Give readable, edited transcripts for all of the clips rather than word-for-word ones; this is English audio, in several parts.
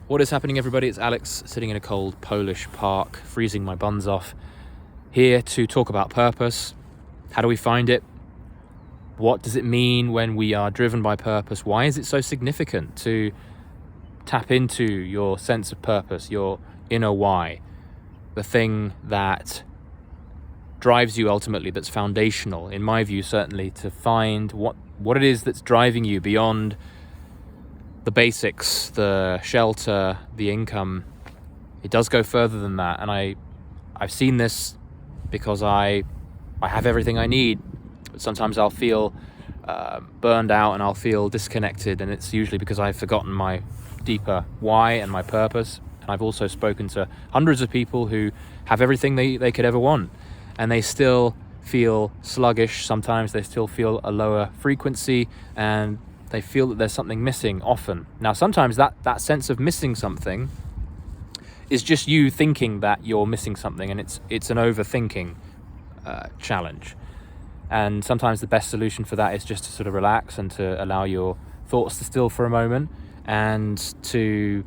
What is happening, everybody? It's Alex sitting in a cold Polish park, freezing my buns off, here to talk about purpose. How do we find it? What does it mean when we are driven by purpose? Why is it so significant to tap into your sense of purpose, your inner why, the thing that drives you ultimately, that's foundational, in my view, certainly, to find what it is that's driving you beyond the basics, the shelter, the income. It does go further than that, and I've seen this because I have everything I need, but sometimes I'll feel burned out and I'll feel disconnected, and it's usually because I've forgotten my deeper why and my purpose. And I've also spoken to hundreds of people who have everything they could ever want, and they still feel sluggish. Sometimes they still feel a lower frequency, and they feel that there's something missing often. Now, sometimes that sense of missing something is just you thinking that you're missing something, and it's an overthinking challenge. And sometimes the best solution for that is just to sort of relax and to allow your thoughts to still for a moment, and to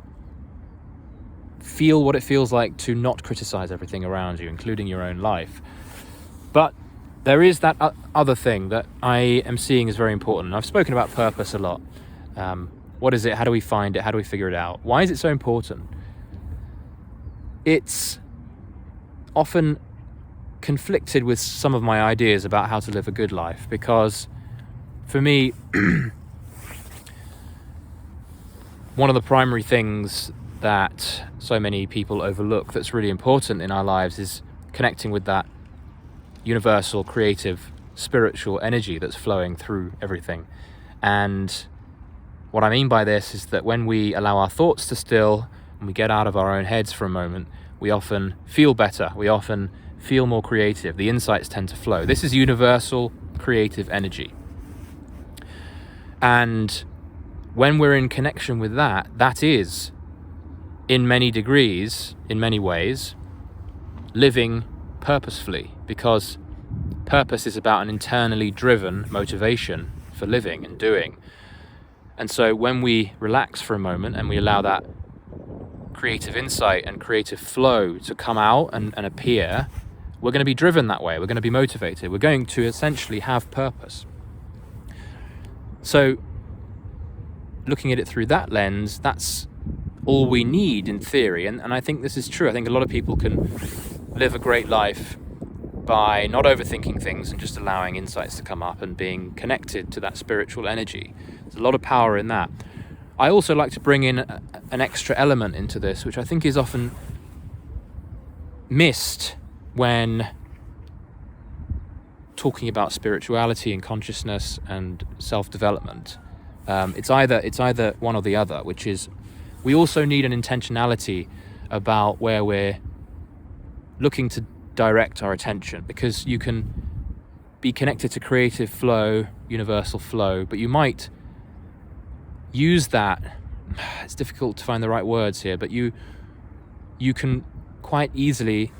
feel what it feels like to not criticize everything around you, including your own life. But there is that other thing that I am seeing is very important. I've spoken about purpose a lot. What is it? How do we find it? How do we figure it out? Why is it so important? It's often conflicted with some of my ideas about how to live a good life, because for me, one of the primary things that so many people overlook that's really important in our lives is connecting with that universal, creative, spiritual energy that's flowing through everything. And what I mean by this is that when we allow our thoughts to still and we get out of our own heads for a moment, we often feel better. We often feel more creative. The insights tend to flow. This is universal creative energy. And when we're in connection with that, that is, in many degrees, in many ways, living purposefully, because purpose is about an internally driven motivation for living and doing. And so when we relax for a moment and we allow that creative insight and creative flow to come out and appear, we're going to be driven that way. We're going to be motivated. We're going to essentially have purpose. So looking at it through that lens, that's all we need in theory. And I think this is true. I think a lot of people can live a great life by not overthinking things and just allowing insights to come up and being connected to that spiritual energy. There's a lot of power in that. I also like to bring in an extra element into this, which I think is often missed when talking about spirituality and consciousness and self-development. It's either one or the other, which is we also need an intentionality about where we're looking to direct our attention, because you can be connected to creative flow, universal flow, but you might use that, it's difficult to find the right words here, but you can quite easily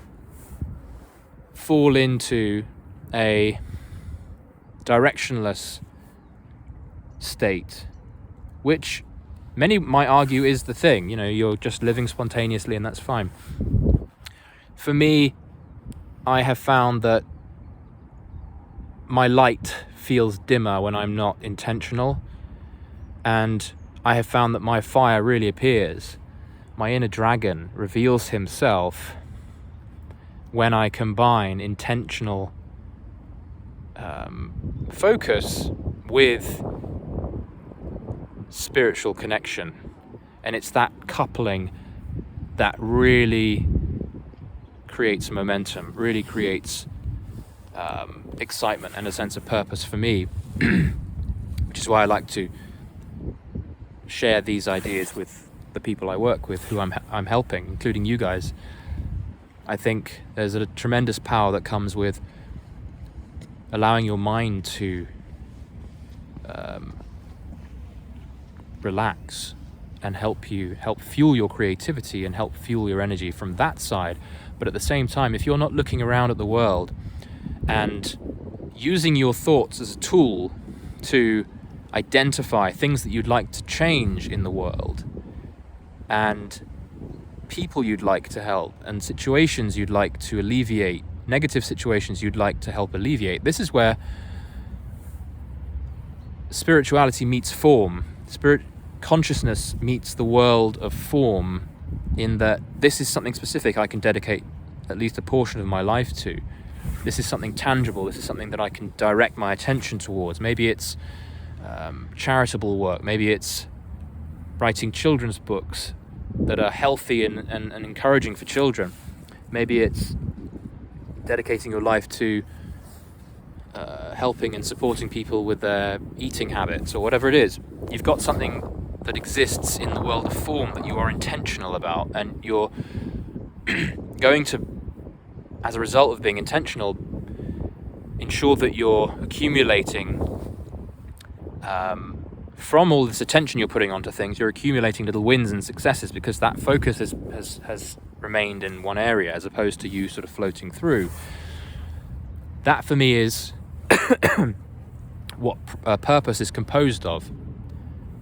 fall into a directionless state, which many might argue is the thing. You're just living spontaneously, and that's fine. For me, I have found that my light feels dimmer when I'm not intentional, and I have found that my fire really appears. My inner dragon reveals himself when I combine intentional focus with spiritual connection. And it's that coupling that really creates momentum, really creates excitement and a sense of purpose for me, which is why I like to share these ideas with the people I work with, who I'm helping, including you guys. I think there's a tremendous power that comes with allowing your mind to relax and help fuel your creativity and help fuel your energy from that side. But at the same time, if you're not looking around at the world and using your thoughts as a tool to identify things that you'd like to change in the world, and people you'd like to help, and situations you'd like to alleviate, negative situations you'd like to help alleviate. This is where spirituality meets form. Consciousness meets the world of form, in that this is something specific I can dedicate at least a portion of my life to. This is something tangible. This is something that I can direct my attention towards. Maybe it's charitable work. Maybe it's writing children's books that are healthy and encouraging for children. Maybe it's dedicating your life to helping and supporting people with their eating habits, or whatever it is. You've got something that exists in the world of form that you are intentional about, and you're going to, as a result of being intentional, ensure that you're accumulating from all this attention you're putting onto things. You're accumulating little wins and successes, because that focus has remained in one area, as opposed to you sort of floating through. That for me is what purpose is composed of.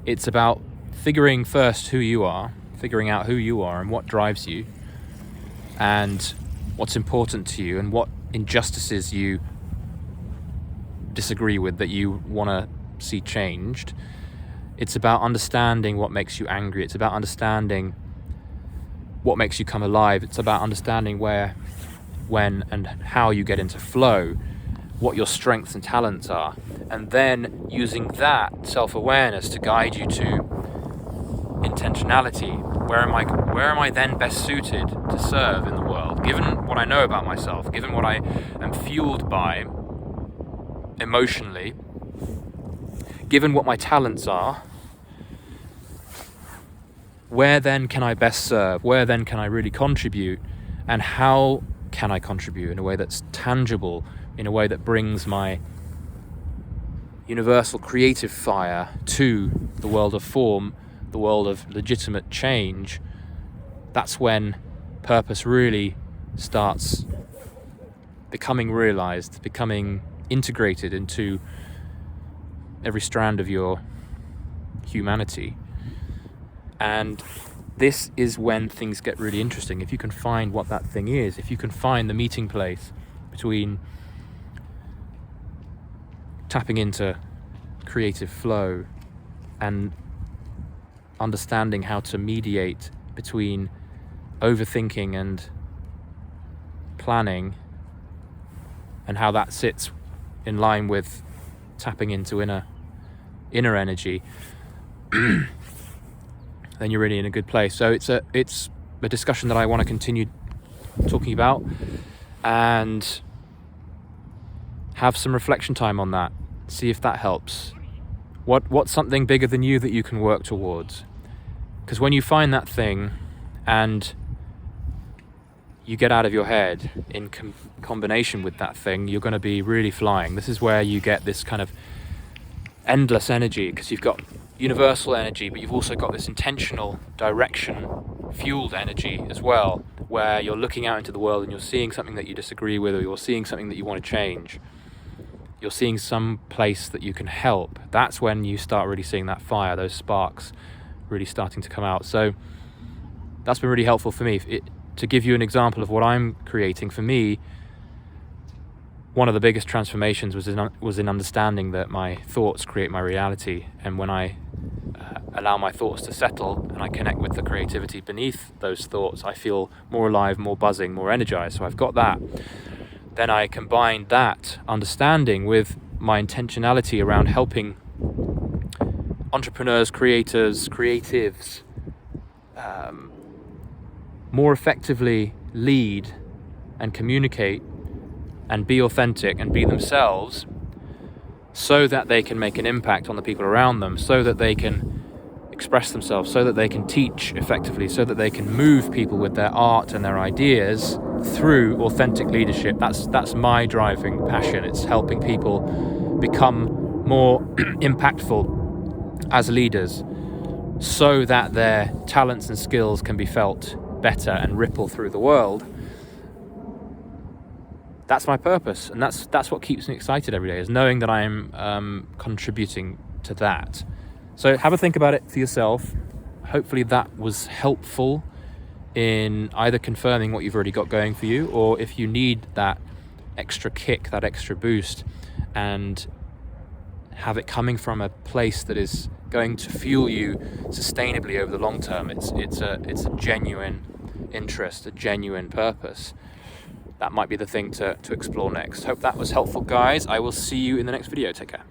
It's about figuring first who you are, figuring out who you are and what drives you, and what's important to you, and what injustices you disagree with that you want to see changed. It's about understanding what makes you angry. It's about understanding what makes you come alive. It's about understanding where, when, and how you get into flow, what your strengths and talents are, and then using that self-awareness to guide you to intentionality. Where am I then best suited to serve in the world, given what I know about myself, given what I am fueled by emotionally, given what my talents are? Where then can I best serve? Where then can I really contribute? And how can I contribute in a way that's tangible, in a way that brings my universal creative fire to the world of form, the world of legitimate change? That's when purpose really starts becoming realized, becoming integrated into every strand of your humanity. And this is when things get really interesting. If you can find what that thing is, if you can find the meeting place between tapping into creative flow and understanding how to mediate between overthinking and planning, and how that sits in line with tapping into inner energy, then you're really in a good place. So it's a discussion that I want to continue talking about, and have some reflection time on that. See if that helps. What's something bigger than you that you can work towards? Because when you find that thing and you get out of your head in combination with that thing, you're going to be really flying. This is where you get this kind of endless energy, because you've got universal energy, but you've also got this intentional direction fueled energy as well, where you're looking out into the world and you're seeing something that you disagree with, or you're seeing something that you want to change. You're seeing some place that you can help. That's when you start really seeing that fire, those sparks really starting to come out. So that's been really helpful for me. To give you an example of what I'm creating, for me, one of the biggest transformations was in understanding that my thoughts create my reality. And when I allow my thoughts to settle and I connect with the creativity beneath those thoughts, I feel more alive, more buzzing, more energized. So I've got that. Then I combined that understanding with my intentionality around helping entrepreneurs, creators, creatives more effectively lead and communicate and be authentic and be themselves, so that they can make an impact on the people around them, so that they can express themselves, so that they can teach effectively, so that they can move people with their art and their ideas through authentic leadership. That's my driving passion. It's helping people become more impactful as leaders, so that their talents and skills can be felt better and ripple through the world. That's my purpose, and that's what keeps me excited every day, is knowing that I'm contributing to that. So have a think about it for yourself. hopefully that was helpful in either confirming what you've already got going for you, or if you need that extra kick, that extra boost, and have it coming from a place that is going to fuel you sustainably over the long term. It's a genuine interest, a genuine purpose. That might be the thing to explore next. Hope that was helpful, guys. I will see you in the next video. Take care.